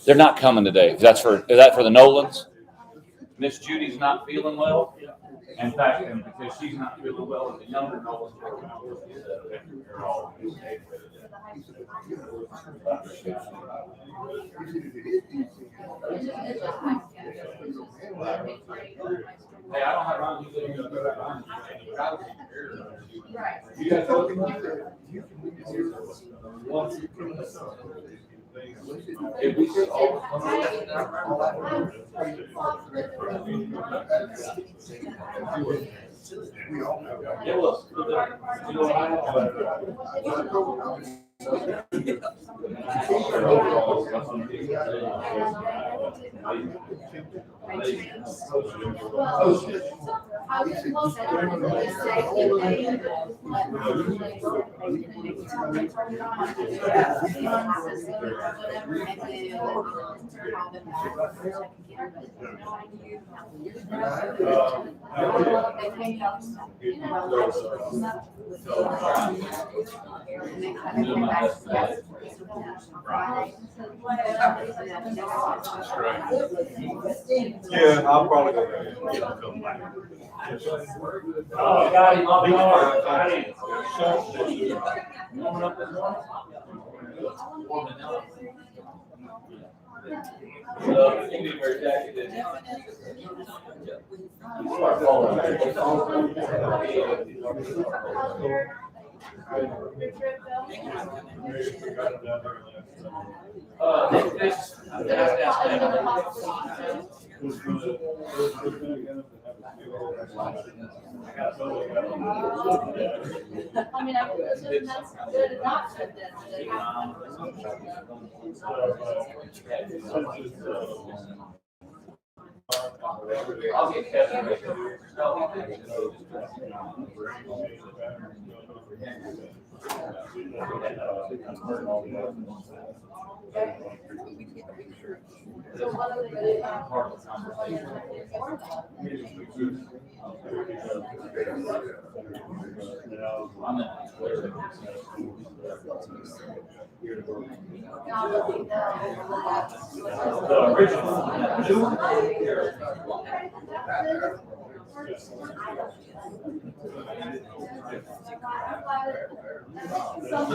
They're not coming today. Is that for the Nolans? Miss Judy's not feeling well. In fact, and because she's not feeling well, the younger Nolans are coming over. Hey, I don't have wrong. You guys if we could all it was. You know Yeah, I'll probably go there. Oh, got him on the arm. I mean, that's good enough to I'll get Kevin. The original.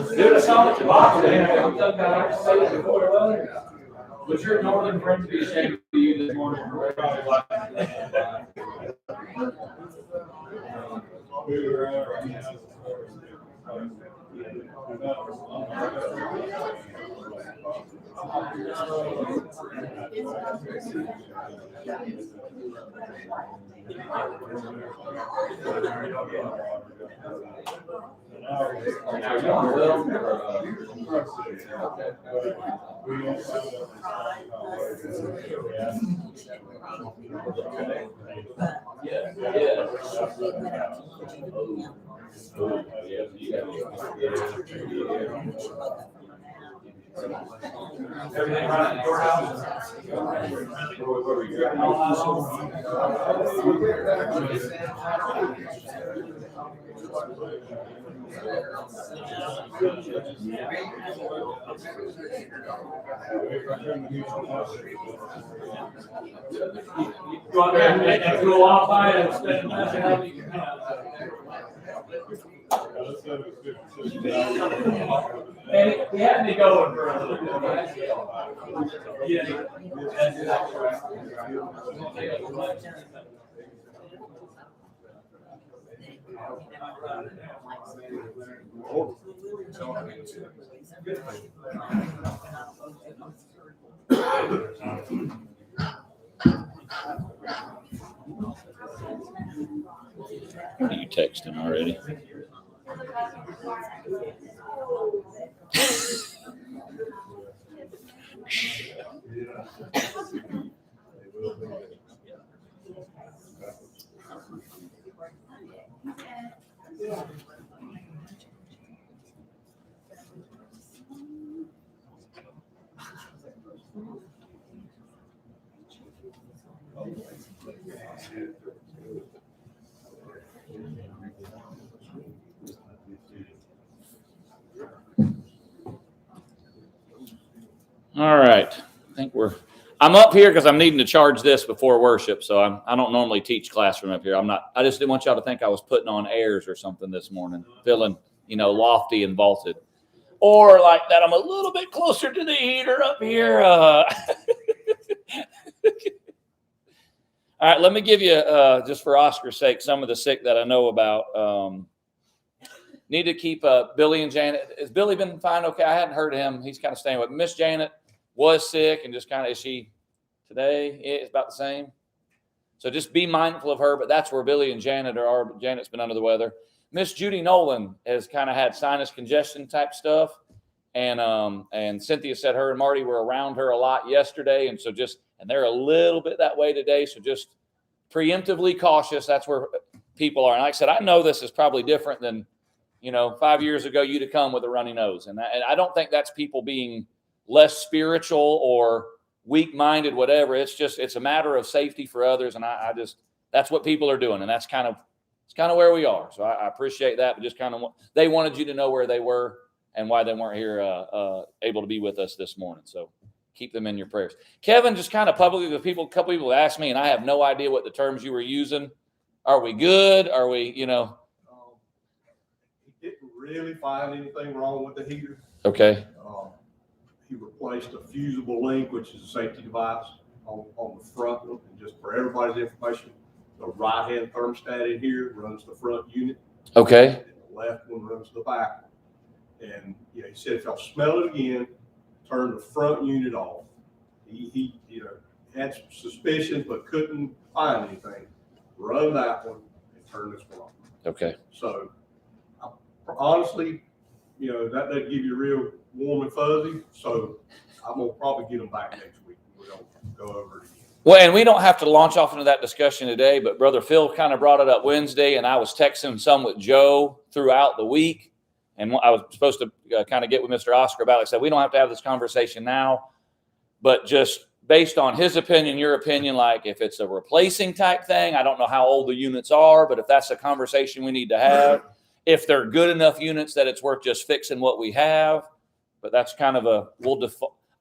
Dude, I saw it box today. Would your northern friends be ashamed of you this morning? Everything right at your house? Go out there and go off by and spend and he had me going for a little bit. Yeah. That's exactly right. Are you texting already? All right. I think I'm up here because I'm needing to charge this before worship. So I don't normally teach class from up here. I just didn't want y'all to think I was putting on airs or something this morning, feeling, lofty and vaulted. Or like that I'm a little bit closer to the heater up here. All right, let me give you, just for Oscar's sake, some of the sick that I know about. Need to keep Billy and Janet. Has Billy been fine? Okay, I hadn't heard of him. He's kind of staying with Miss Janet. Was sick and just kind of, is she today? It's about the same. So just be mindful of her, but that's where Billy and Janet are. Janet's been under the weather. Miss Judy Nolan has kind of had sinus congestion type stuff. And Cynthia said her and Marty were around her a lot yesterday. And so and they're a little bit that way today. So just preemptively cautious. That's where people are. And like I said, I know this is probably different than, 5 years ago, you'd have come with a runny nose. And I don't think that's people being less spiritual or weak-minded, whatever. It's a matter of safety for others. And that's what people are doing. And it's kind of where we are. So I appreciate that. But just they wanted you to know where they were and why they weren't here able to be with us this morning. So keep them in your prayers. Kevin, just kind of publicly, a couple people asked me, and I have no idea what the terms you were using. Are we good? Are we, He didn't really find anything wrong with the heater. Okay. He replaced a fusible link, which is a safety device on the front. And just for everybody's information, the right-hand thermostat in here runs the front unit. Okay. And the left one runs the back. And he said if y'all smell it again, turn the front unit off. He had some suspicions but couldn't find anything. Run that one and turn this one off. Okay. So honestly, that doesn't give you real warm and fuzzy. So I'm gonna probably get them back next week. We're gonna go over it again. Well, and we don't have to launch off into that discussion today, but Brother Phil kind of brought it up Wednesday, and I was texting some with Joe throughout the week. And I was supposed to kind of get with Mr. Oscar about it. I said, we don't have to have this conversation now, but just based on his opinion, your opinion, like if it's a replacing type thing, I don't know how old the units are, but if that's a conversation we need to have, if they're good enough units that it's worth just fixing what we have, but that's kind of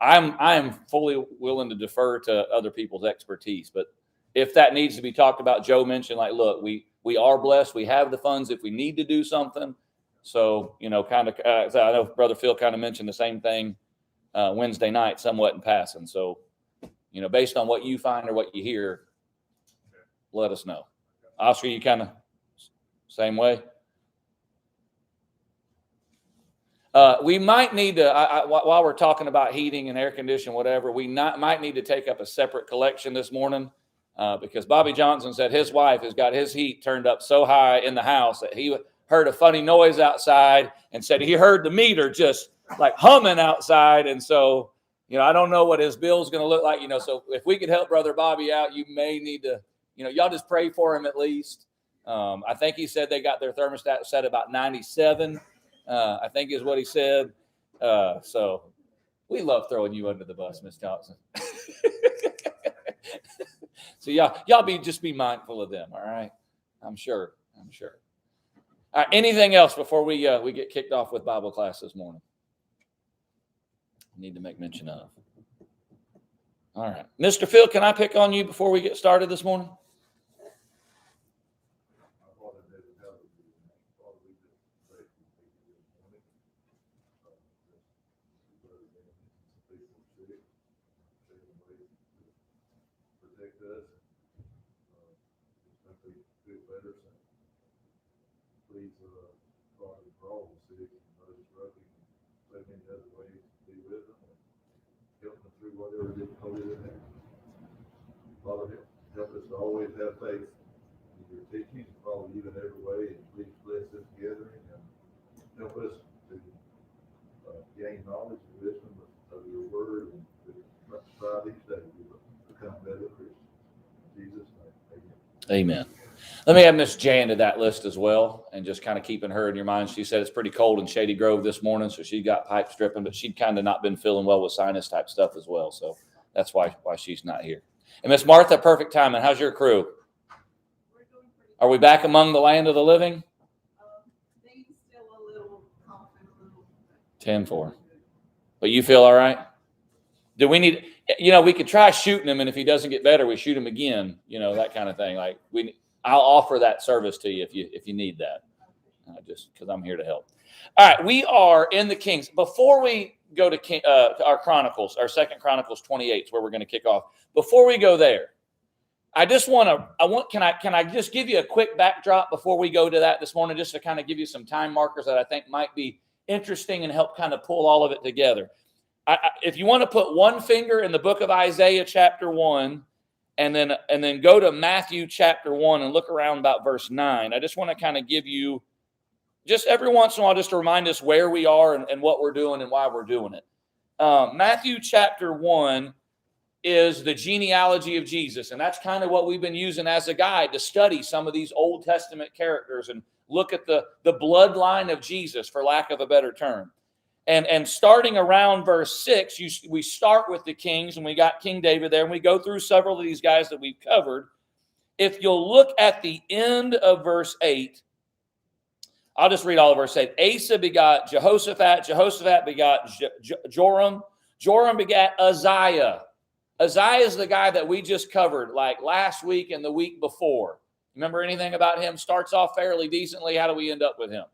I'm fully willing to defer to other people's expertise. But if that needs to be talked about, Joe mentioned, like, look, we are blessed. We have the funds if we need to do something. So, I know Brother Phil kind of mentioned the same thing Wednesday night, somewhat in passing. So, based on what you find or what you hear, let us know. Oscar, you kind of same way? We might need to, while we're talking about heating and air conditioning, whatever, we might need to take up a separate collection this morning because Bobby Johnson said his wife has got his heat turned up so high in the house that he heard a funny noise outside and said he heard the meter just like humming outside. And so, I don't know what his bill's going to look like, so if we could help Brother Bobby out, you may need to, y'all just pray for him at least. I think he said they got their thermostat set about 97, I think is what he said. So we love throwing you under the bus, Miss Thompson. So y'all just be mindful of them. All right. I'm sure. All right, anything else before we get kicked off with Bible class this morning? Need to make mention of. All right. Mr. Phil, can I pick on you before we get started this morning? Whatever difficulty they have. Father, help us to always have faith in your teaching, follow you in every way, and please bless us together and help us to gain knowledge and wisdom of your word and to strive each day to become better Christians. In Jesus' name, amen. Amen. Let me add Miss Jan to that list as well, and just kind of keeping her in your mind. She said it's pretty cold in Shady Grove this morning, so she got pipes dripping, but she'd kind of not been feeling well with sinus type stuff as well. So that's why she's not here. And Miss Martha, perfect timing. How's your crew? Are we back among the land of the living? Things still a little coughing, a little. 10-4. But you feel all right? Do we need, we could try shooting him, and if he doesn't get better, we shoot him again, that kind of thing. Like I'll offer that service to you if you need that, just because I'm here to help. All right, we are in the Kings. Before we go to our Chronicles, our 2 Chronicles 28 is where we're going to kick off. Before we go there, can I just give you a quick backdrop before we go to that this morning, just to kind of give you some time markers that I think might be interesting and help kind of pull all of it together. If you want to put one finger in the book of Isaiah chapter 1 and then go to Matthew chapter 1 and look around about verse 9, I just want to kind of give you just every once in a while just to remind us where we are and what we're doing and why we're doing it. Matthew chapter 1 is the genealogy of Jesus, and that's kind of what we've been using as a guide to study some of these Old Testament characters and look at the bloodline of Jesus, for lack of a better term. And starting around verse 6, we start with the kings, and we got King David there, and we go through several of these guys that we've covered. If you'll look at the end of verse 8, I'll just read all of verse 8. Asa begot Jehoshaphat. Jehoshaphat begot Joram. Joram begat Uzziah. Uzziah is the guy that we just covered like last week and the week before. Remember anything about him? Starts off fairly decently. How do we end up with him?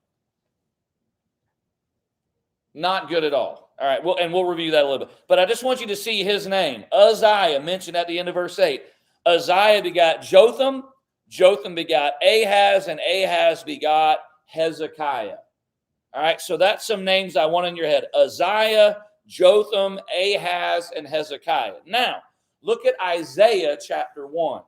Not good at all. All right, we'll review that a little bit. But I just want you to see his name. Uzziah, mentioned at the end of verse 8. Uzziah begot Jotham. Jotham begot Ahaz, and Ahaz begot Hezekiah. All right, so that's some names I want in your head. Uzziah, Jotham, Ahaz, and Hezekiah. Now, look at Isaiah chapter 1.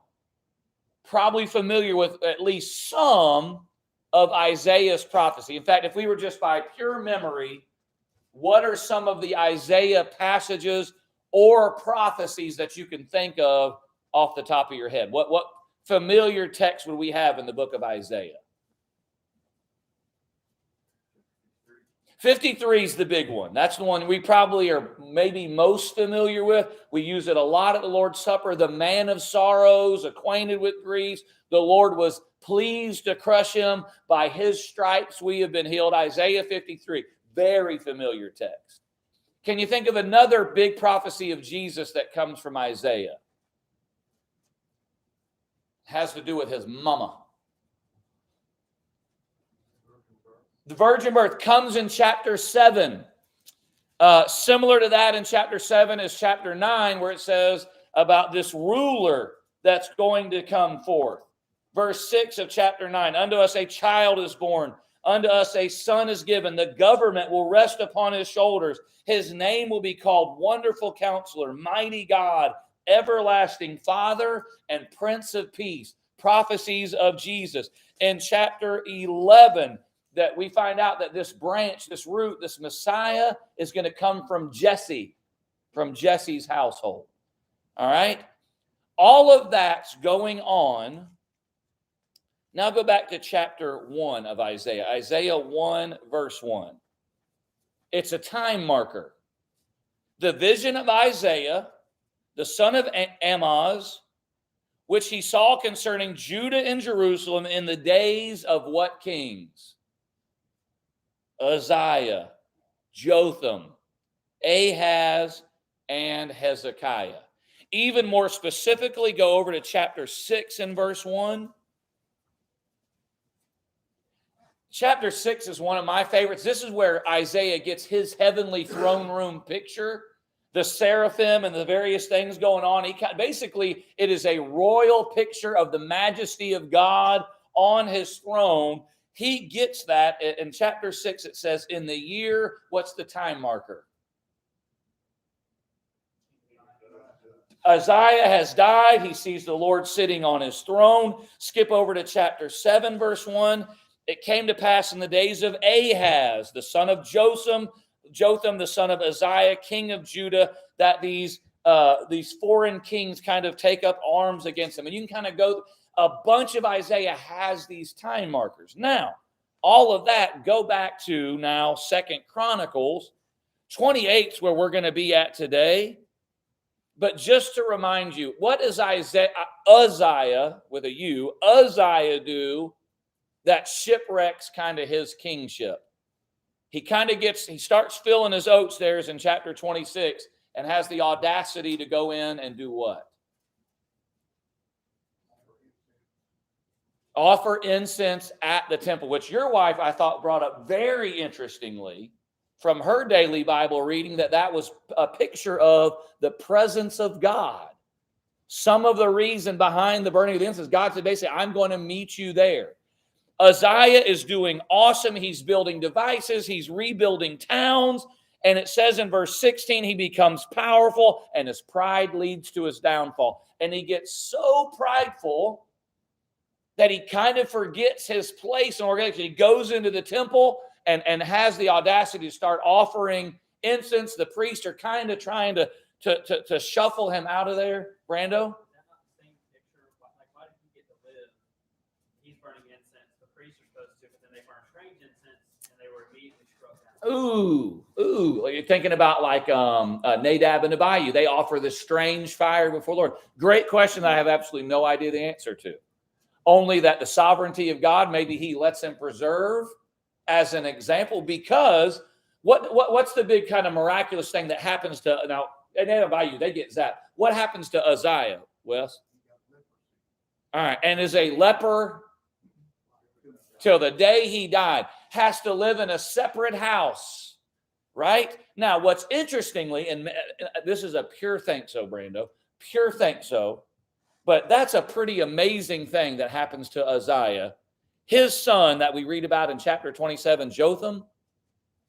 Probably familiar with at least some of Isaiah's prophecy. In fact, if we were just by pure memory, what are some of the Isaiah passages or prophecies that you can think of off the top of your head? What familiar text would we have in the book of Isaiah? 53 is the big one. That's the one we probably are maybe most familiar with. We use it a lot at the Lord's Supper. The man of sorrows, acquainted with griefs. The Lord was pleased to crush him. By his stripes we have been healed. Isaiah 53. Very familiar text. Can you think of another big prophecy of Jesus that comes from Isaiah? It has to do with his mama. The virgin birth comes in chapter 7. Similar to that in chapter 7 is chapter 9, where it says about this ruler that's going to come forth. Verse 6 of chapter 9, unto us a child is born. Unto us a son is given. The government will rest upon his shoulders. His name will be called Wonderful Counselor, Mighty God, Everlasting Father, and Prince of Peace. Prophecies of Jesus. In chapter 11, that we find out that this branch, this root, this Messiah is going to come from Jesse, from Jesse's household. All right? All of that's going on. Now go back to chapter 1 of Isaiah. Isaiah 1, verse 1. It's a time marker. The vision of Isaiah, the son of Ahaz, which he saw concerning Judah and Jerusalem in the days of what kings? Uzziah, Jotham, Ahaz, and Hezekiah. Even more specifically, go over to chapter 6 and verse 1. Chapter 6 is one of my favorites. This is where Isaiah gets his heavenly throne room picture. The seraphim and the various things going on. Basically, it is a royal picture of the majesty of God on his throne. He gets that. In chapter 6, it says, in the year, what's the time marker? Uzziah has died. He sees the Lord sitting on his throne. Skip over to chapter 7, verse 1. It came to pass in the days of Ahaz, the son of Jotham, the son of Uzziah, king of Judah, that these foreign kings kind of take up arms against him. And you can kind of go, a bunch of Isaiah has these time markers. Now, all of that, go back to now 2 Chronicles 28 is where we're going to be at today. But just to remind you, what does Uzziah, with a U, Uzziah do that shipwrecks kind of his kingship? He starts filling his oats there in chapter 26. and has the audacity to go in and do what? Offer incense at the temple, which your wife, I thought, brought up very interestingly from her daily Bible reading, that was a picture of the presence of God. Some of the reason behind the burning of the incense, God said basically, I'm going to meet you there. Uzziah is doing awesome. He's building devices. He's rebuilding towns. And it says in verse 16, he becomes powerful and his pride leads to his downfall. And he gets so prideful that he kind of forgets his place in organization. He goes into the temple and has the audacity to start offering incense. The priests are kind of trying to shuffle him out of there. Brando? Ooh. You're thinking about like Nadab and Abihu. They offer this strange fire before the Lord. Great question that I have absolutely no idea the answer to. Only that the sovereignty of God, maybe he lets him preserve as an example, because what's the big kind of miraculous thing that happens to, now, Nadab and Abihu, they get zapped. What happens to Uzziah, Wes? All right, and is a leper till the day he died, has to live in a separate house, right? Now, what's interestingly, and this is a pure think so, Brando, pure think so, but that's a pretty amazing thing that happens to Uzziah. His son that we read about in chapter 27, Jotham,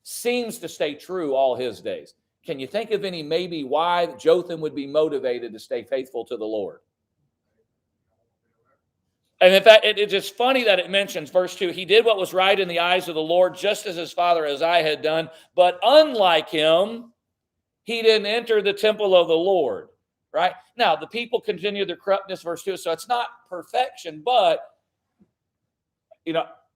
seems to stay true all his days. Can you think of any maybe why Jotham would be motivated to stay faithful to the Lord? And in fact, it's just funny that it mentions, verse 2, he did what was right in the eyes of the Lord, just as his father Uzziah had done. But unlike him, he didn't enter the temple of the Lord. Right? Now, the people continue their corruptness, verse 2. So it's not perfection, but,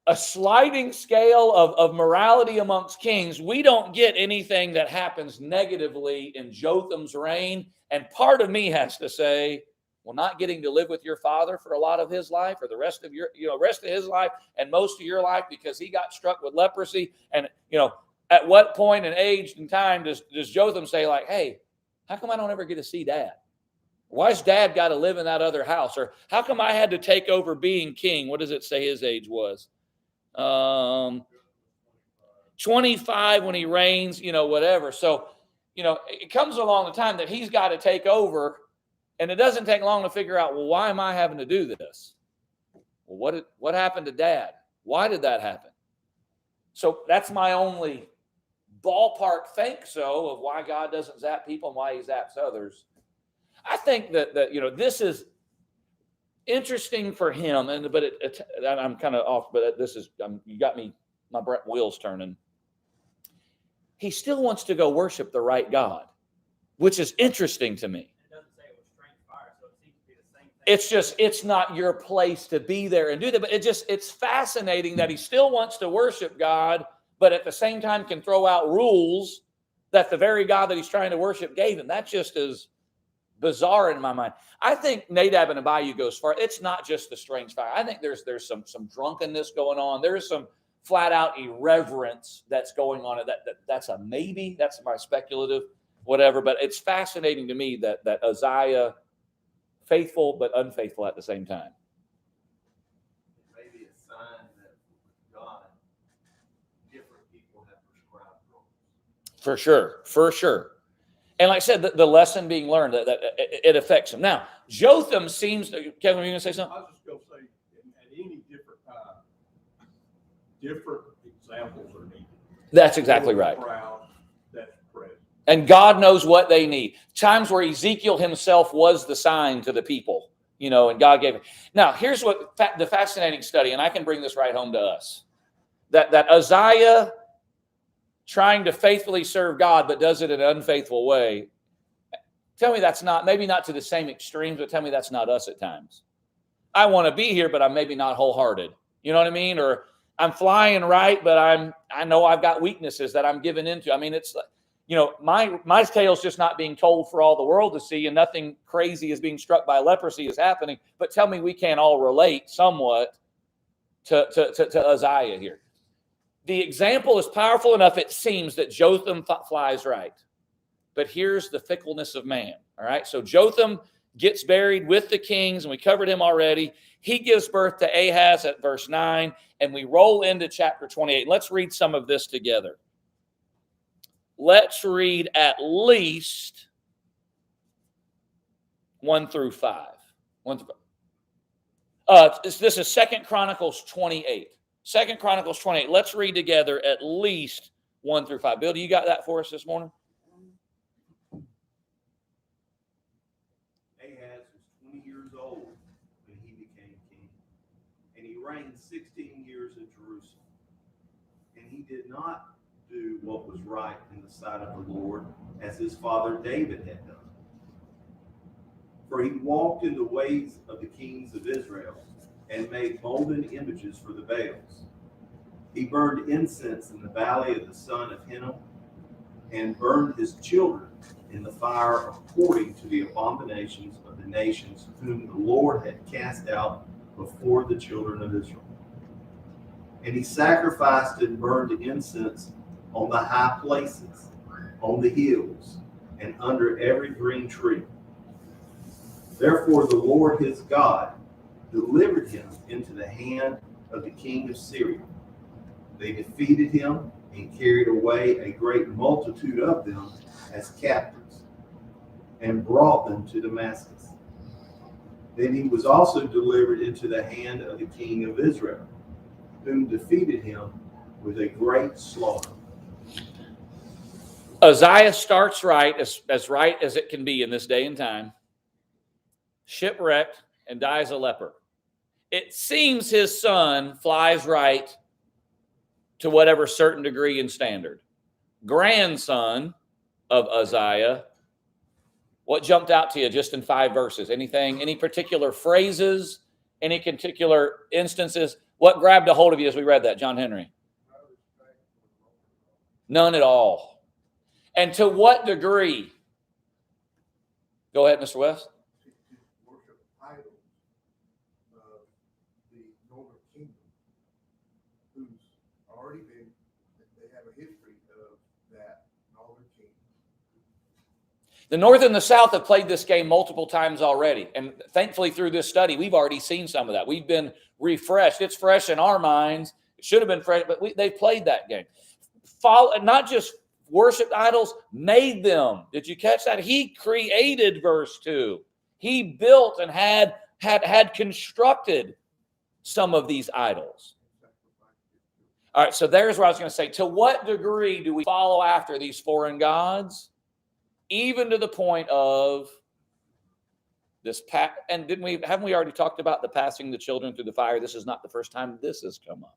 a sliding scale of morality amongst kings. We don't get anything that happens negatively in Jotham's reign. And part of me has to say, well, not getting to live with your father for a lot of his life, or the rest of rest of his life and most of your life, because he got struck with leprosy. And, at what point in age and time does Jotham say, like, hey, how come I don't ever get to see Dad? Why's Dad got to live in that other house? Or how come I had to take over being king? What does it say his age was? 25 when he reigns, whatever. So, it comes along the time that he's got to take over, and it doesn't take long to figure out, well, why am I having to do this? Well, what happened to Dad? Why did that happen? So that's my only ballpark think so of why God doesn't zap people and why he zaps others. I think that this is interesting for him, but I'm kind of off. But you got me, my wheels turning. He still wants to go worship the right God, which is interesting to me. It doesn't say it was strange fire, so it seems to be the same thing. It's just, it's not your place to be there and do that. But it's fascinating that he still wants to worship God, but at the same time can throw out rules that the very God that he's trying to worship gave him. That just is bizarre in my mind. I think Nadab and Abihu goes far. It's not just the strange fire. I think there's some drunkenness going on. There's some flat out irreverence that's going on. That's a maybe. That's my speculative, whatever. But it's fascinating to me that Uzziah, faithful but unfaithful at the same time. Maybe a sign that God, different people have prescribed rules. For sure. And like I said, the lesson being learned, that it affects him. Now, Jotham seems to, Kevin, were you going to say something? I was just going to say, at any different time, different examples are needed. That's exactly right. Crowd that's present. And God knows what they need. Times where Ezekiel himself was the sign to the people, and God gave it. Now, here's what the fascinating study, and I can bring this right home to us, that Uzziah, trying to faithfully serve God, but does it in an unfaithful way. Tell me that's not, maybe not to the same extremes, but tell me that's not us at times. I want to be here, but I'm maybe not wholehearted. You know what I mean? Or I'm flying right, but I know I've got weaknesses that I'm giving into. I mean, it's, my tale's just not being told for all the world to see, and nothing crazy is being struck by leprosy is happening. But tell me we can't all relate somewhat to Uzziah here. The example is powerful enough, it seems, that Jotham flies right. but here's the fickleness of man. All right, so Jotham gets buried with the kings, and we covered him already. He gives birth to Ahaz at verse 9, and we roll into chapter 28. Let's read some of this together. Let's read at least 1 through 5. 1 through 5. This is 2 Chronicles 28. 2 Chronicles 28. Let's read together at least 1 through 5. Bill, do you got that for us this morning? Ahaz was 20 years old when he became king, and he reigned 16 years in Jerusalem. And he did not do what was right in the sight of the Lord, as his father David had done. For he walked in the ways of the kings of Israel, and made molten images for the Baals. He burned incense in the valley of the son of Hinnom, and burned his children in the fire according to the abominations of the nations whom the Lord had cast out before the children of Israel. And he sacrificed and burned incense on the high places, on the hills, and under every green tree. Therefore the Lord his God delivered him into the hand of the king of Syria. They defeated him and carried away a great multitude of them as captives, and brought them to Damascus. Then he was also delivered into the hand of the king of Israel, whom defeated him with a great slaughter. Uzziah starts right as it can be in this day and time, shipwrecked, and dies a leper. It seems his son flies right to whatever certain degree and standard. Grandson of Uzziah, what jumped out to you just in 5 verses? Anything, any particular phrases, any particular instances? What grabbed a hold of you as we read that, John Henry? None at all. And to what degree? Go ahead, Mr. West. Worship idols of the northern kingdom, who's already been, they have a history of that northern kingdom. The North and the South have played this game multiple times already. And thankfully, through this study, we've already seen some of that. We've been refreshed. It's fresh in our minds. It should have been fresh, but they've played that game. Not just worshipped idols, made them. Did you catch that? He created, verse 2. He built and had constructed some of these idols. All right, so there's what I was going to say. To what degree do we follow after these foreign gods? Even to the point of this and haven't we already talked about the passing the children through the fire? This is not the first time this has come up.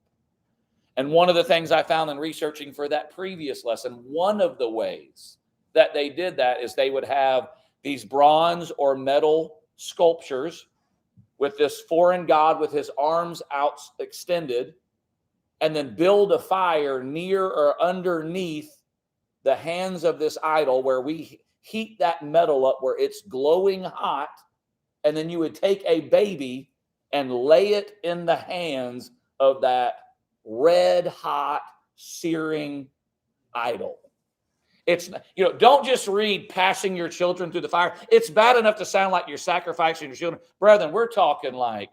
And one of the things I found in researching for that previous lesson, one of the ways that they did that is they would have these bronze or metal sculptures with this foreign god with his arms out extended, and then build a fire near or underneath the hands of this idol where we heat that metal up where it's glowing hot, and then you would take a baby and lay it in the hands of that red hot searing idol. It's, don't just read passing your children through the fire. It's bad enough to sound like you're sacrificing your children. Brethren, we're talking like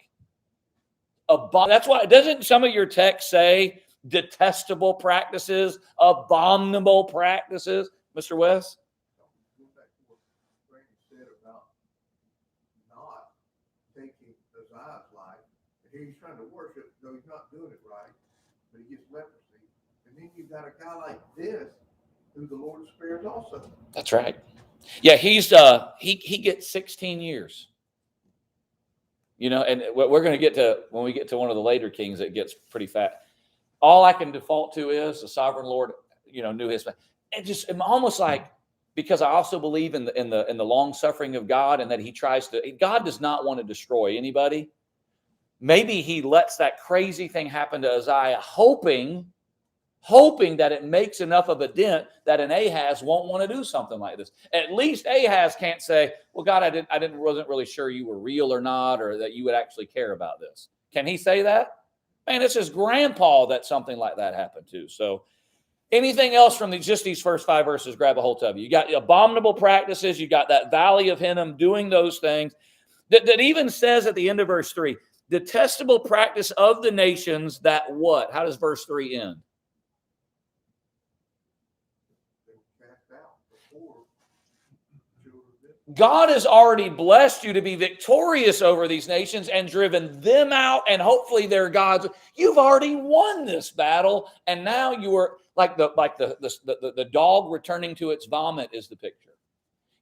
that's why, doesn't some of your texts say detestable practices, abominable practices, Mr. West? Said about not taking Uzziah's life, and here he's trying to worship, though he's not doing it right, but he gets leprosy. And then you've got a guy like this who the Lord spares also. That's right. Yeah, he's he gets 16 years. And we're going to get to, when we get to one of the later kings, it gets pretty fat. All I can default to is the sovereign Lord, knew his. I'm almost like, because I also believe in the long suffering of God, and that God does not want to destroy anybody. Maybe he lets that crazy thing happen to Uzziah, hoping that it makes enough of a dent that an Ahaz won't want to do something like this. At least Ahaz can't say, well, God, wasn't really sure you were real or not, or that you would actually care about this. Can he say that? Man, it's his grandpa that something like that happened to. So Anything else from just these first 5 verses grab a hold of you? You got abominable practices. You got that valley of Hinnom doing those things. That even says at the end of verse 3, detestable practice of the nations that what? How does verse 3 end? They were cast out before children of Israel. God has already blessed you to be victorious over these nations and driven them out, and hopefully they're God's. You've already won this battle, and now you are like the dog returning to its vomit is the picture.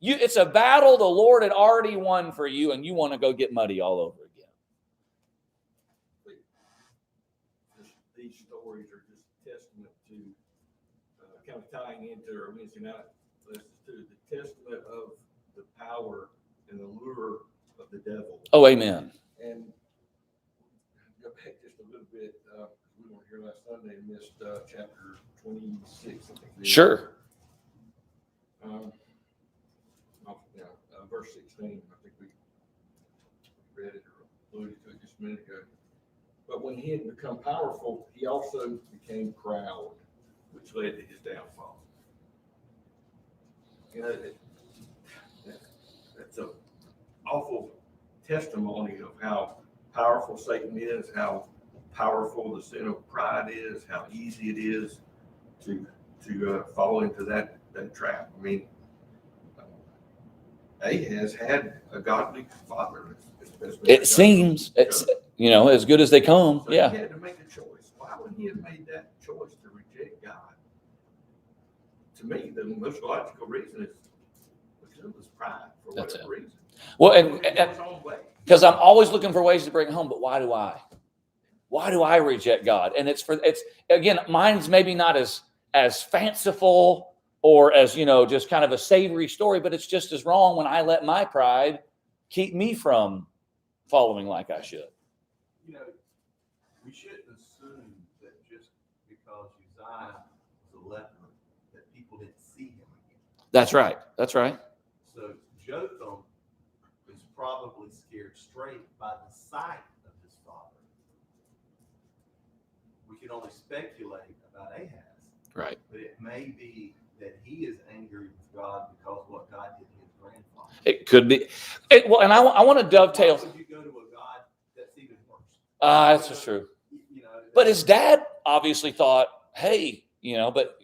It's a battle the Lord had already won for you, and you want to go get muddy all over again. These stories are just testament to kind of tying into our Wednesday night lessons too, the testament of the power and the lure of the devil. Oh, amen. And go back just a little bit. We weren't here last Sunday and missed chapter 26. I think it is. Sure. Verse 16. I think we read it or alluded to it just a minute ago. But when he had become powerful, he also became proud, which led to his downfall. You know, that's an awful testimony of how powerful Satan is, how powerful the sin of pride is, how easy it is to fall into that trap. I mean, Ahaz had a godly father. It seems it's as good as they come. So Yeah. he had to make a choice. Why would he have made that choice to reject God? To me, the most logical reason is because it was pride for That's whatever reason. Well, He went his own way. because I'm always looking for ways to bring it home, but why do I? Why do I reject God? And it's again, mine's maybe not as fanciful or as, just kind of a savory story, but it's just as wrong when I let my pride keep me from following like I should. We shouldn't assume that just because Uzziah was a leper, that people didn't see him again. That's right. That's right. So Jotham was probably scared straight by the sight of his father. We can only speculate about Ahaz. Right. But it may be that he is angry with God because of what God did to his grandfather. It could be. And I want to dovetail. Why would you go to a God that's even worse? That's just true. But his dad obviously thought, hey, but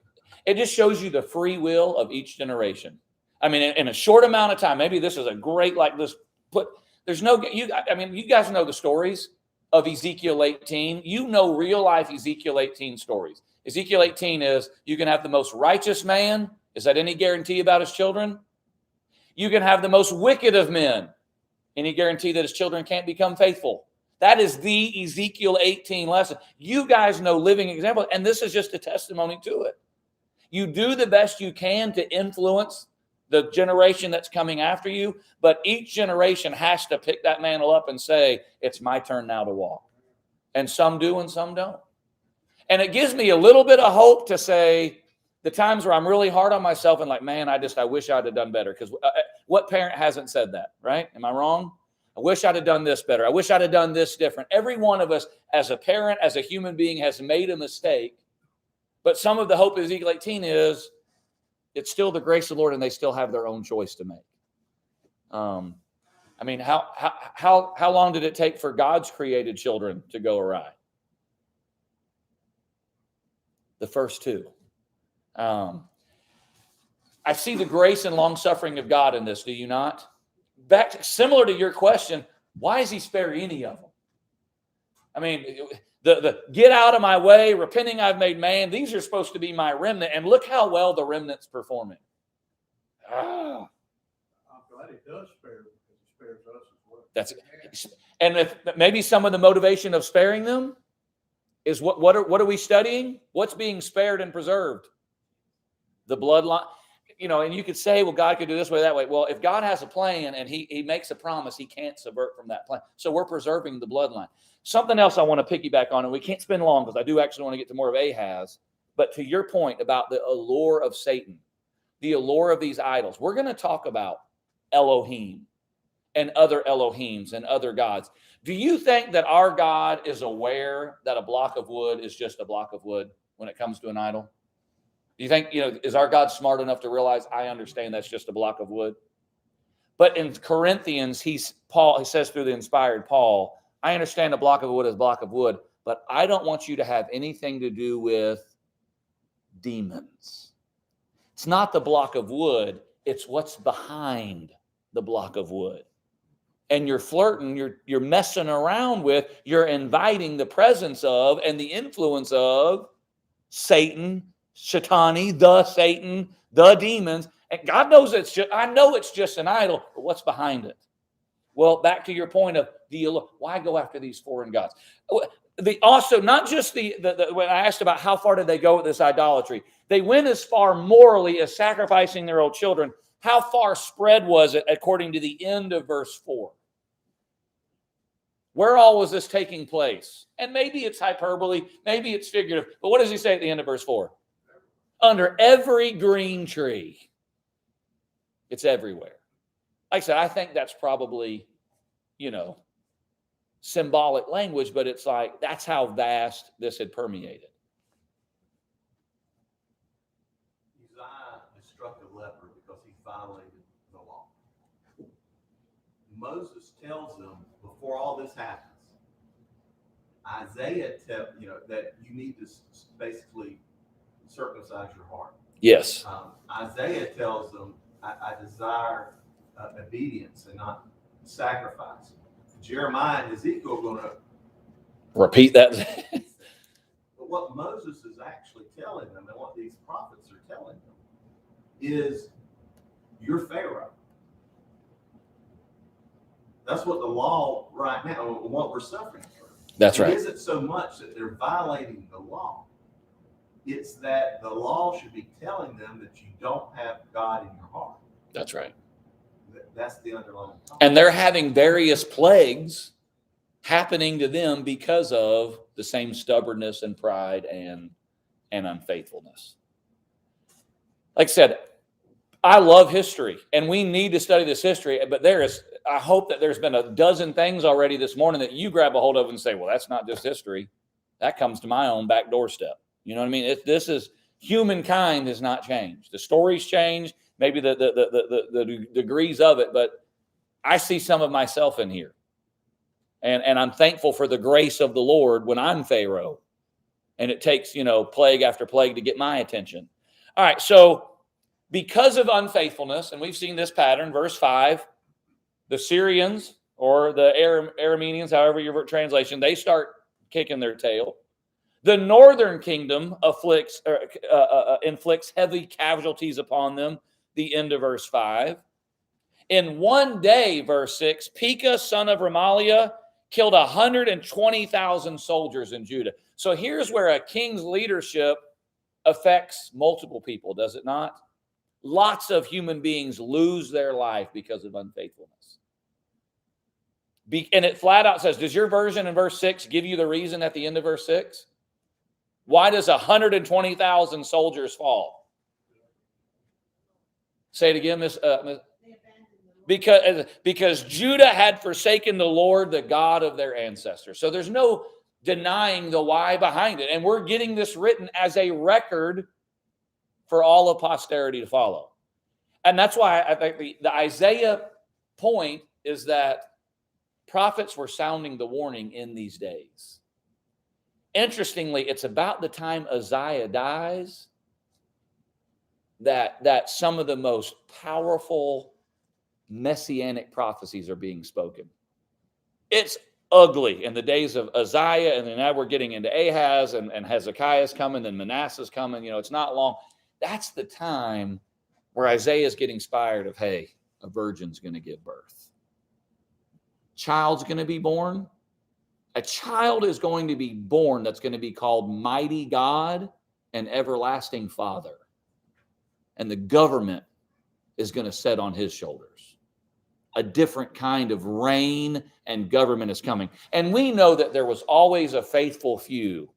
it just shows you the free will of each generation. I mean, in a short amount of time, maybe this is a great, there's you guys know the stories of Ezekiel 18. Real life Ezekiel 18 stories. Ezekiel 18 is you can have the most righteous man. Is that any guarantee about his children? You can have the most wicked of men. Any guarantee that his children can't become faithful? That is the Ezekiel 18 lesson. You guys know living examples, and this is just a testimony to it. You do the best you can to influence the generation that's coming after you, but each generation has to pick that mantle up and say, it's my turn now to walk. And some do and some don't. And it gives me a little bit of hope to say the times where I'm really hard on myself and man, I wish I'd have done better. Because what parent hasn't said that, right? Am I wrong? I wish I'd have done this better. I wish I'd have done this different. Every one of us as a parent, as a human being has made a mistake. But some of the hope of Ezekiel 18 is it's still the grace of the Lord and they still have their own choice to make. How long did it take for God's created children to go awry? The first two. I see the grace and long suffering of God in this. Do you not? Similar to your question, why does he spare any of them? I mean, the get out of my way, repenting I've made man. These are supposed to be my remnant, and look how well the remnant's performing. I'm glad he does spare them because he spares us as well. That's and if maybe some of the motivation of sparing them is what are we studying? What's being spared and preserved? The bloodline. And you could say, well, God could do this way, that way. Well, if God has a plan and he makes a promise, he can't subvert from that plan. So we're preserving the bloodline. Something else I want to piggyback on, and we can't spend long because I do actually want to get to more of Ahaz. But to your point about the allure of Satan, the allure of these idols, we're going to talk about Elohim and other Elohims and other gods. Do you think that our God is aware that a block of wood is just a block of wood when it comes to an idol? Do you think, is our God smart enough to realize, I understand that's just a block of wood? But in Corinthians, he says through the inspired Paul, I understand a block of wood is a block of wood, but I don't want you to have anything to do with demons. It's not the block of wood, it's what's behind the block of wood. And you're flirting, you're messing around with, you're inviting the presence of and the influence of Satan, Shaitani, the demons. And God knows I know it's just an idol, but what's behind it? Well, back to your point of why go after these foreign gods? Also, not just when I asked about how far did they go with this idolatry, they went as far morally as sacrificing their own children. How far spread was it according to the end of verse 4? Where all was this taking place? And maybe it's hyperbole, maybe it's figurative, but what does he say at the end of verse 4? Under every green tree. It's everywhere. Like I said, I think that's probably, symbolic language, but it's like that's how vast this had permeated. Uzziah struck a leper because he violated the law. Moses tells them before all this happens, Isaiah that you need to basically circumcise your heart. Yes. Isaiah tells them, I desire obedience and not sacrifice. Jeremiah and Ezekiel are going to repeat that. But what Moses is actually telling them and what these prophets are telling them is, you're Pharaoh. That's what the law right now, what we're suffering through. That's right. It isn't so much that they're violating the law. It's that the law should be telling them that you don't have God in your heart. That's right. That's the underlying concept. And they're having various plagues happening to them because of the same stubbornness and pride and unfaithfulness. Like I said, I love history, and we need to study this history, but I hope that there's been a dozen things already this morning that you grab a hold of and say, well, that's not just history. That comes to my own back doorstep. You know what I mean? Humankind has not changed. The stories change, maybe the degrees of it, but I see some of myself in here. And I'm thankful for the grace of the Lord when I'm Pharaoh. And it takes, plague after plague to get my attention. All right, so because of unfaithfulness, and we've seen this pattern, verse 5, the Syrians or the Arameans, however your translation, they start kicking their tail. The northern kingdom inflicts heavy casualties upon them, the end of verse 5. In one day, verse 6, Pekah, son of Remaliah, killed 120,000 soldiers in Judah. So here's where a king's leadership affects multiple people, does it not? Lots of human beings lose their life because of unfaithfulness. And it flat out says, does your version in verse 6 give you the reason at the end of verse 6? Why does 120,000 soldiers fall? Say it again, Miss. Because Judah had forsaken the Lord, the God of their ancestors. So there's no denying the why behind it. And we're getting this written as a record for all of posterity to follow. And that's why I think the Isaiah point is that prophets were sounding the warning in these days. Interestingly, it's about the time Uzziah dies that some of the most powerful messianic prophecies are being spoken. It's ugly in the days of Uzziah, and then now we're getting into Ahaz, and Hezekiah's coming, and Manasseh's coming. It's not long. That's the time where Isaiah is getting inspired of, hey, a virgin's going to give birth. Child's going to be born. A child is going to be born that's going to be called Mighty God and Everlasting Father. And the government is going to sit on his shoulders. A different kind of reign and government is coming. And we know that there was always a faithful few.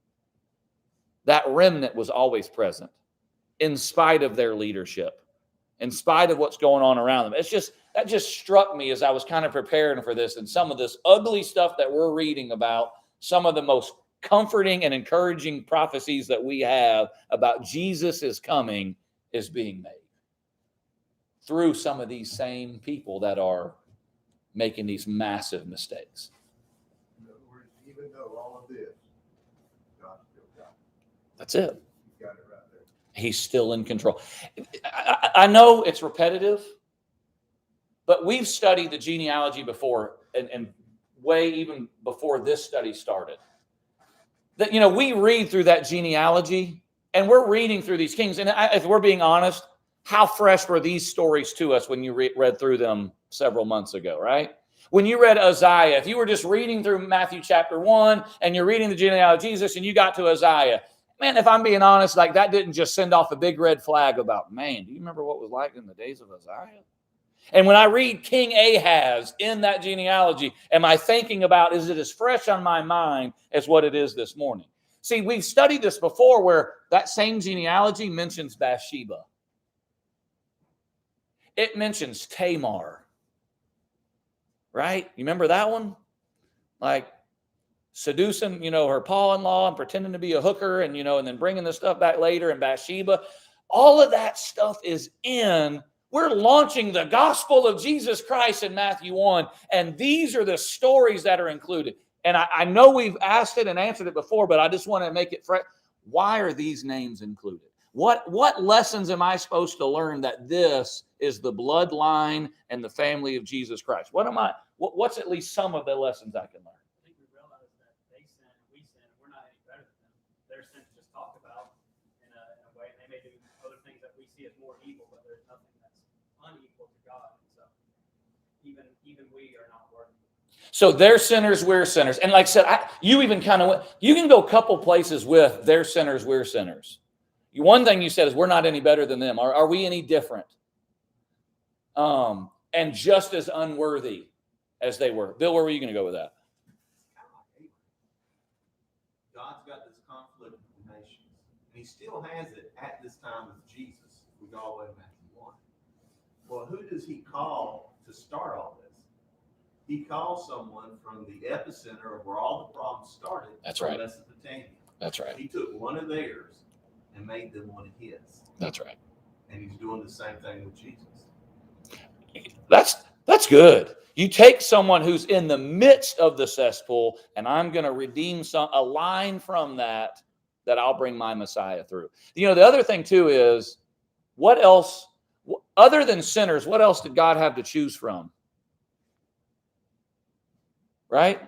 That remnant was always present in spite of their leadership, in spite of what's going on around them. That just struck me as I was kind of preparing for this, and some of this ugly stuff that we're reading about, some of the most comforting and encouraging prophecies that we have about Jesus is coming is being made through some of these same people that are making these massive mistakes. In other words, even though all of this, God still got it. That's it. He got it right there. He's still in control. I know it's repetitive, but we've studied the genealogy before, and way even before this study started. That, you know, we read through that genealogy, and we're reading through these kings. And if we're being honest, how fresh were these stories to us when you read through them several months ago, right? When you read Isaiah, if you were just reading through Matthew chapter 1 and you're reading the genealogy of Jesus and you got to Isaiah, man, if I'm being honest, like that didn't just send off a big red flag about, man, do you remember what it was like in the days of Isaiah? And when I read King Ahaz in that genealogy, am I thinking about, is it as fresh on my mind as what it is this morning? See, we've studied this before where that same genealogy mentions Bathsheba. It mentions Tamar, right? You remember that one? Like seducing, her pa-in-law and pretending to be a hooker and, and then bringing this stuff back later and Bathsheba. All of that stuff is we're launching the gospel of Jesus Christ in Matthew 1, and these are the stories that are included. And I know we've asked it and answered it before, but I just want to make it fresh. Why are these names included? What lessons am I supposed to learn that this is the bloodline and the family of Jesus Christ? What's at least some of the lessons I can learn? I think we realize that they sin, we sin, and we're not any better than them. Their sins just talked about in a way, and they may do other things that we see as more evil, but there's nothing that's unequal to God. And so even we are not worthy. So they're sinners, we're sinners. And like I said, you can go a couple places with they're sinners, we're sinners. One thing you said is we're not any better than them. Are we any different? And just as unworthy as they were. Bill, where were you going to go with that? God's got this conflict with the nations, and he still has it at this time with Jesus. If we go all the way to Matthew 1. Well, who does he call to start all this? He calls someone from the epicenter of where all the problems started. That's from right. Mesopotamia. That's right. He took one of theirs and made them one of his. That's right. And he's doing the same thing with Jesus. That's good. You take someone who's in the midst of the cesspool, and I'm going to redeem a line from that I'll bring my Messiah through. The other thing too is, what else, other than sinners, what else did God have to choose from? Right?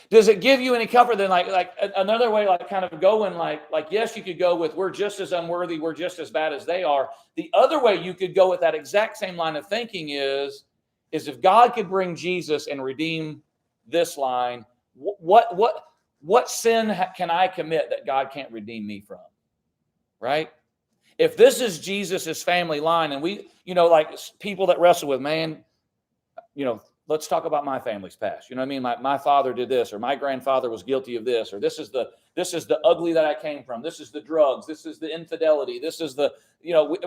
Does it give you any comfort? Then like another way, like kind of going like yes, you could go with we're just as unworthy, we're just as bad as they are. The other way you could go with that exact same line of thinking is if God could bring Jesus and redeem this line, what sin can I commit that God can't redeem me from? Right? If this is Jesus's family line, and we, like people that wrestle with, man, let's talk about my family's past. You know what I mean? My father did this, or my grandfather was guilty of this, or this is the ugly that I came from. This is the drugs. This is the infidelity. This is the,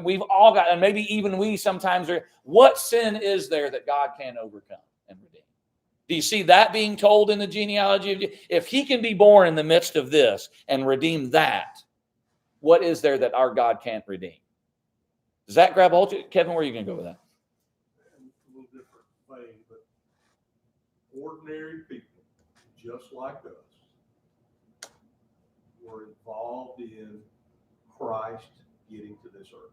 we've all got, and maybe even we sometimes are, what sin is there that God can't overcome and redeem? Do you see that being told in the genealogy? If he can be born in the midst of this and redeem that, what is there that our God can't redeem? Does that grab hold of you? Kevin, where are you going to go with that? A little different thing, but ordinary people, just like us, were involved in Christ getting to this earth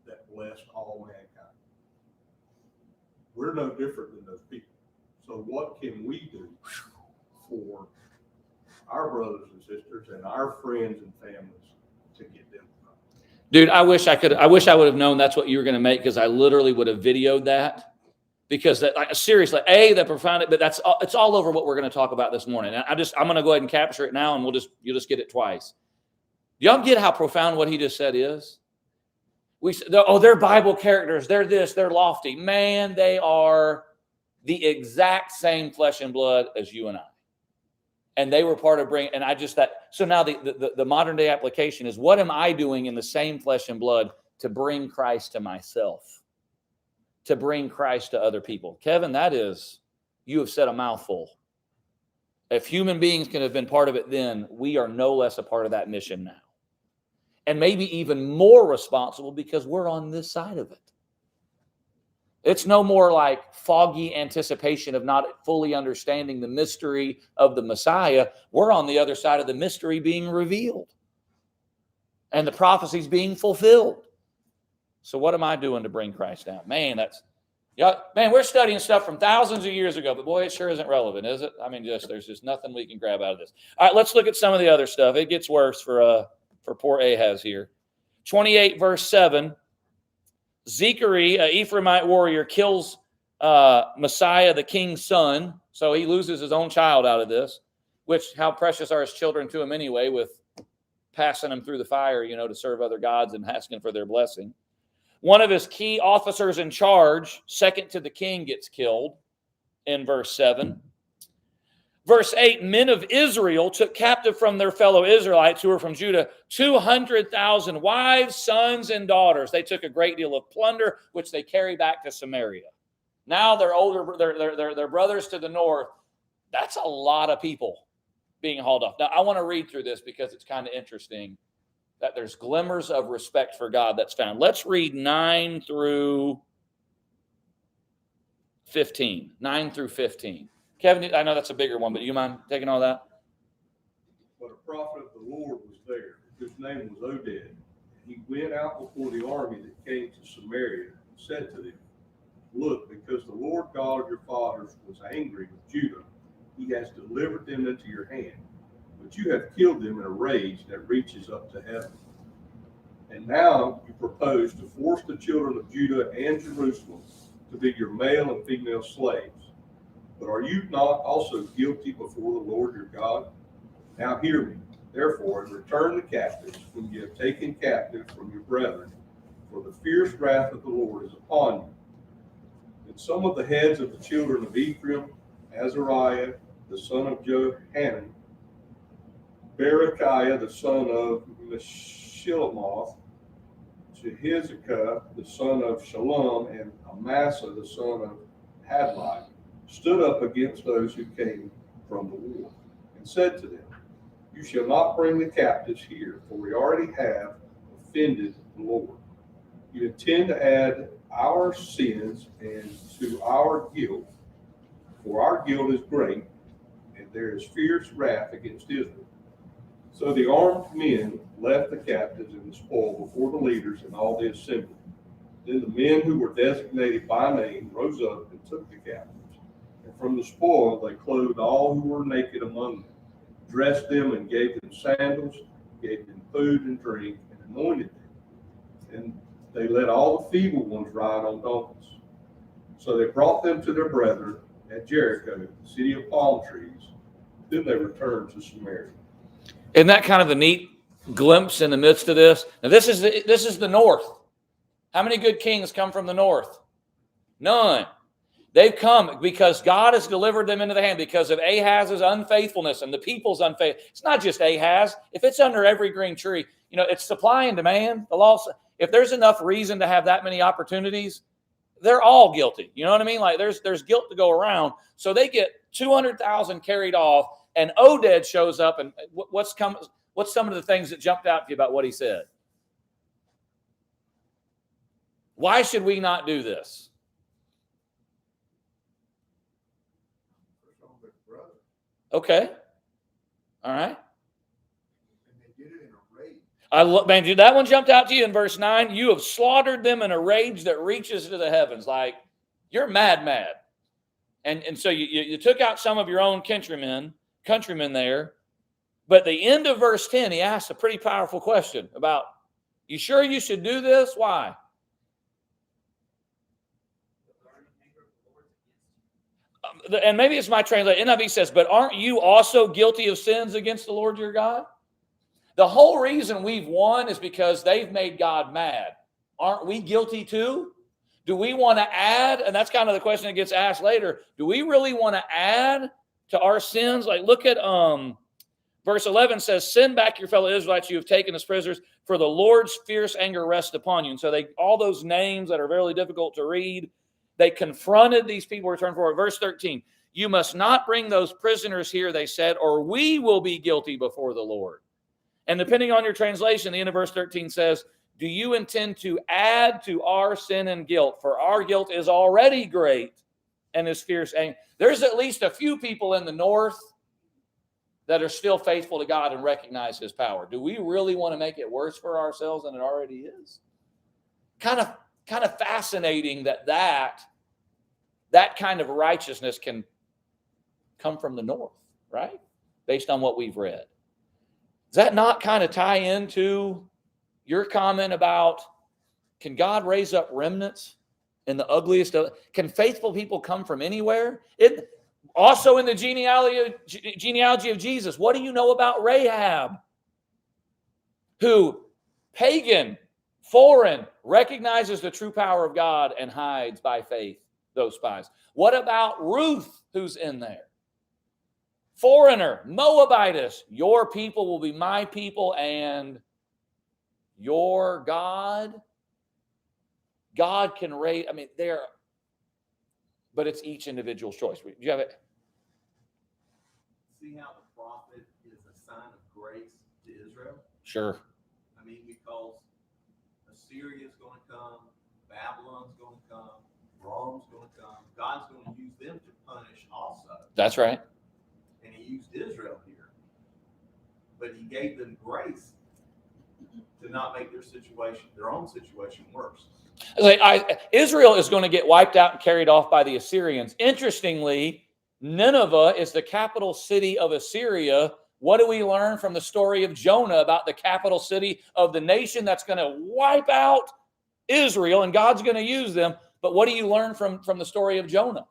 that blessed all mankind. We're no different than those people. So what can we do for our brothers and sisters and our friends and families to get them? Dude, I wish I would have known that's what you were going to make, because I literally would have videoed that. Because that, like, seriously, the profound, but it's all over what we're going to talk about this morning. And I'm going to go ahead and capture it now, and you'll just get it twice. Do y'all get how profound what he just said is? They're Bible characters. They're this, they're lofty. Man, they are the exact same flesh and blood as you and I. And they were part of bringing, and so now the modern day application is, what am I doing in the same flesh and blood to bring Christ to myself? To bring Christ to other people? Kevin, you have said a mouthful. If human beings could have been part of it then, we are no less a part of that mission now. And maybe even more responsible because we're on this side of it. It's no more like foggy anticipation of not fully understanding the mystery of the Messiah. We're on the other side of the mystery being revealed and the prophecies being fulfilled. So what am I doing to bring Christ down? Man, we're studying stuff from thousands of years ago, but boy, it sure isn't relevant, is it? I mean, there's just nothing we can grab out of this. All right, let's look at some of the other stuff. It gets worse for poor Ahaz here. 28 verse 7. Zechari, an Ephraimite warrior, kills Messiah, the king's son. So he loses his own child out of this, which how precious are his children to him anyway, with passing them through the fire, to serve other gods and asking for their blessing. One of his key officers in charge, second to the king, gets killed in verse 7. Verse 8, men of Israel took captive from their fellow Israelites who were from Judah 200,000 wives, sons, and daughters. They took a great deal of plunder, which they carried back to Samaria. Now their brothers to the north. That's a lot of people being hauled off. Now, I want to read through this because it's kind of interesting that there's glimmers of respect for God that's found. Let's read 9 through 15. 9 through 15. Kevin, I know that's a bigger one, but do you mind taking all that? But a prophet of the Lord was there, whose name was Oded. He went out before the army that came to Samaria and said to them, look, because the Lord God of your fathers was angry with Judah, he has delivered them into your hand. But you have killed them in a rage that reaches up to heaven. And now you propose to force the children of Judah and Jerusalem to be your male and female slaves. But are you not also guilty before the Lord your God? Now hear me, therefore, and return the captives whom you have taken captive from your brethren, for the fierce wrath of the Lord is upon you. And some of the heads of the children of Ephraim, Azariah, the son of Johanan, Berechiah, the son of Meshillemoth, Jehizikiah, the son of Shalom, and Amasa, the son of Hadlai, stood up against those who came from the war, and said to them, you shall not bring the captives here, for we already have offended the Lord. You intend to add our sins and to our guilt, for our guilt is great, and there is fierce wrath against Israel. So the armed men left the captives and the spoil before the leaders and all the assembly. Then the men who were designated by name rose up and took the captives. And from the spoil they clothed all who were naked among them, dressed them and gave them sandals, gave them food and drink, and anointed them. And they let all the feeble ones ride on donkeys. So they brought them to their brethren at Jericho, the city of palm trees. Then they returned to Samaria. Isn't that kind of a neat glimpse in the midst of this? Now, this is the north. How many good kings come from the north? None. They've come because God has delivered them into the hand because of Ahaz's unfaithfulness and the people's unfaithfulness. It's not just Ahaz. If it's under every green tree, it's supply and demand. The law. If there's enough reason to have that many opportunities, they're all guilty. You know what I mean? Like there's guilt to go around. So they get 200,000 carried off, and Oded shows up. And what's some of the things that jumped out to you about what he said? Why should we not do this? Okay. All right. And they did it in a rage. Man, dude, that one jumped out to you in verse 9. You have slaughtered them in a rage that reaches to the heavens. Like, you're mad. And so you took out some of your own countrymen there. But at the end of verse 10, he asks a pretty powerful question about, you sure you should do this? Why? And maybe it's my translation. NIV says, but aren't you also guilty of sins against the Lord your God? The whole reason we've won is because they've made God mad. Aren't we guilty too? Do we want to add? And that's kind of the question that gets asked later. Do we really want to add to our sins? Like, look at verse 11 says, send back your fellow Israelites you have taken as prisoners, for the Lord's fierce anger rests upon you. And so all those names that are very difficult to read, they confronted these people who returned forward. Verse 13, You must not bring those prisoners here, they said, or we will be guilty before the Lord. And depending on your translation, the end of verse 13 says, do you intend to add to our sin and guilt? For our guilt is already great and is fierce anger. There's at least a few people in the north that are still faithful to God and recognize his power. Do we really want to make it worse for ourselves than it already is? Kind of fascinating that kind of righteousness can come from the north, right? Based on what we've read. Does that not kind of tie into your comment about, can God raise up remnants in the ugliest of, can faithful people come from anywhere? It also in the genealogy of Jesus, what do you know about Rahab? Who, pagan, foreign, recognizes the true power of God and hides by faith those spies. What about Ruth, who's in there? Foreigner, Moabitess, your people will be my people and your God. God can raise, I mean, but it's each individual's choice. Do you have it? See how the prophet is a sign of grace to Israel? Sure. I mean, because Assyria's going to come, Babylon's going to come, Rome's going to come. God's going to use them to punish also. That's right. And he used Israel here. But he gave them grace to not make their own situation worse. Israel is going to get wiped out and carried off by the Assyrians. Interestingly, Nineveh is the capital city of Assyria. What do we learn from the story of Jonah about the capital city of the nation that's going to wipe out Israel, and God's going to use them? But what do you learn from the story of Jonah?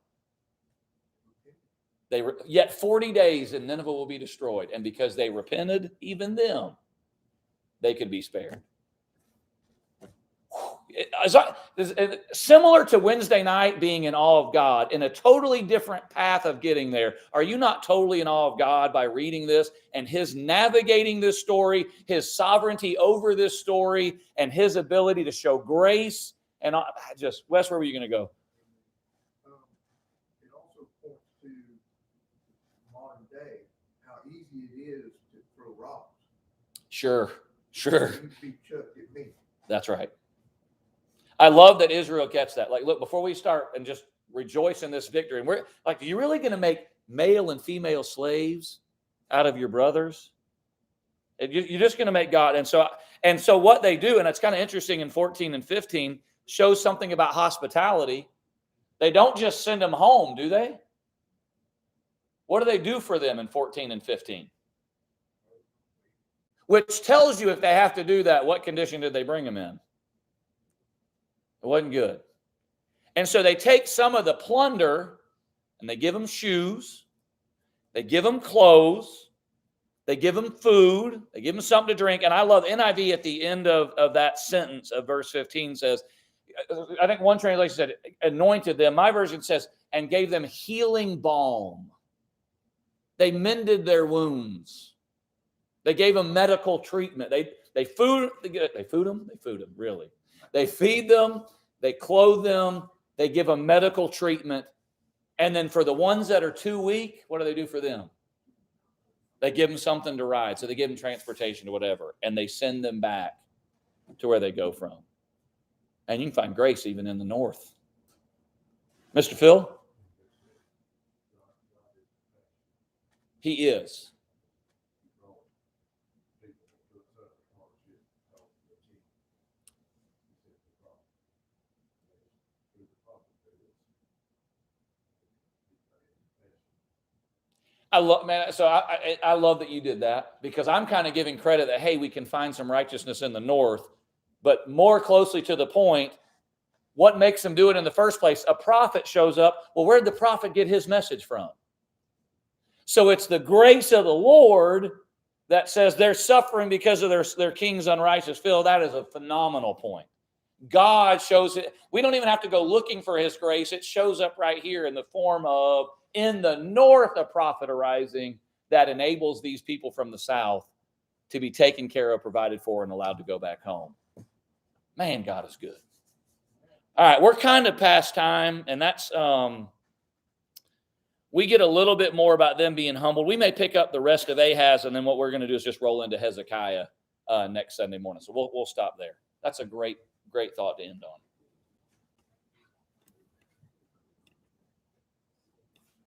Yet 40 days and Nineveh will be destroyed. And because they repented, even them, they could be spared. Similar to Wednesday night being in awe of God, in a totally different path of getting there. Are you not totally in awe of God by reading this and his navigating this story, his sovereignty over this story, and his ability to show grace? And just, Wes, where were you going to go? It also points to modern day, how easy it is to throw rocks. Sure. You be chucked at me. That's right. I love that Israel gets that. Like, look, before we start and just rejoice in this victory, and we're like, are you really going to make male and female slaves out of your brothers? You're just going to make God. And so what they do, and it's kind of interesting in 14 and 15, shows something about hospitality. They don't just send them home, do they? What do they do for them in 14 and 15? Which tells you if they have to do that, what condition did they bring them in? It wasn't good. And so they take some of the plunder and they give them shoes, they give them clothes, they give them food, they give them something to drink. And I love NIV at the end of that sentence of verse 15 says, I think one translation said, anointed them. My version says, and gave them healing balm. They mended their wounds. They gave them medical treatment. They food them, really. They feed them, they clothe them, they give them medical treatment. And then for the ones that are too weak, what do they do for them? They give them something to ride. So they give them transportation or whatever. And they send them back to where they go from. And you can find grace even in the north. Mr. Phil? He is. I love that you did that, because I'm kind of giving credit that, hey, we can find some righteousness in the north, but more closely to the point, what makes them do it in the first place? A prophet shows up. Well, where did the prophet get his message from? So it's the grace of the Lord that says they're suffering because of their king's unrighteous. Phil, that is a phenomenal point. God shows it. We don't even have to go looking for his grace. It shows up right here in the form of, in the north, a prophet arising that enables these people from the south to be taken care of, provided for, and allowed to go back home. Man, God is good. All right, we're kind of past time, and that's we get a little bit more about them being humbled. We may pick up the rest of Ahaz, and then what we're going to do is just roll into Hezekiah next Sunday morning. So we'll stop there. That's a great thought to end on.